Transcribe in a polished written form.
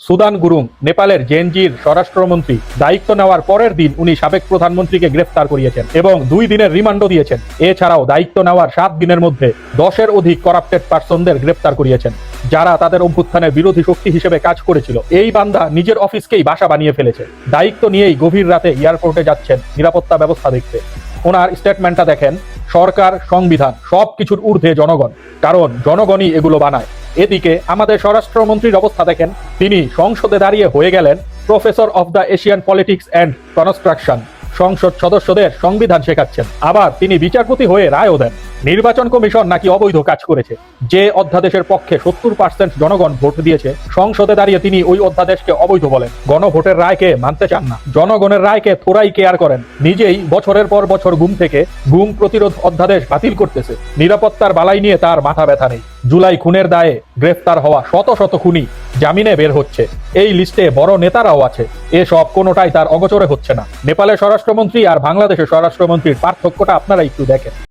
Sudan Gurung নেপালের জেনজির স্বরাষ্ট্রমন্ত্রী দায়িত্ব নেওয়ার পরের দিন উনি সাবেক প্রধানমন্ত্রীকে গ্রেফতার করিয়েছেন এবং 2 দিনের রিমান্ডও দিয়েছেন। এছাড়াও দায়িত্ব নেওয়ার 7 দিনের মধ্যে 10-এর অধিক করাপ্টেড পার্সনদের গ্রেফতার করিয়েছেন, যারা তাদের অভ্যুত্থানের বিরোধী শক্তি হিসেবে কাজ করেছিল। এই বান্দা নিজের অফিসকেই বাসা বানিয়ে ফেলেছে। দায়িত্ব নিয়েই গভীর রাতে এয়ারপোর্টে যাচ্ছেন নিরাপত্তা ব্যবস্থা দেখতে। ওনার স্টেটমেন্টটা দেখেন, সরকার, সংবিধান সবকিছুর ঊর্ধ্বে জনগণ, কারণ জনগণই এগুলো বানায়। এদিকে আমাদের স্বরাষ্ট্রমন্ত্রীর অবস্থা দেখেন, তিনি সংসদে দাঁড়িয়ে হয়ে গেলেন professor of the Asian politics and construction. সংসদ সদস্যদের সংবিধান শেখাচ্ছেন, আবার তিনি বিচারপতি হয়ে রায়ও দেন। নির্বাচন কমিশন নাকি অবৈধ কাজ করেছে। যে অধ্যাদেশের পক্ষে 70% জনগণ ভোট দিয়েছে, সংসদে দাঁড়িয়ে তিনি ওই অধ্যাদেশকে অবৈধ বলেন। গণভোটের রায়কে মানতে চান না, জনগণের রায়কে থোড়াই কেয়ার করেন। নিজেই বছরের পর বছর গুম প্রতিরোধ অধ্যাদেশ বাতিল করতেছে। নিরাপত্তার বালাই নিয়ে তার মাথা ব্যথা নেই। জুলাই খুনের দায়ে গ্রেফতার হওয়া শত শত খুনি জামিনে বের হচ্ছে। এই লিস্টে বড় নেতারাও আছে। এসব কোনোটাই তার অগোচরে হচ্ছে না। নেপালের স্বরাষ্ট্রমন্ত্রী আর বাংলাদেশের স্বরাষ্ট্রমন্ত্রীর পার্থক্যটা আপনারা একটু দেখেন।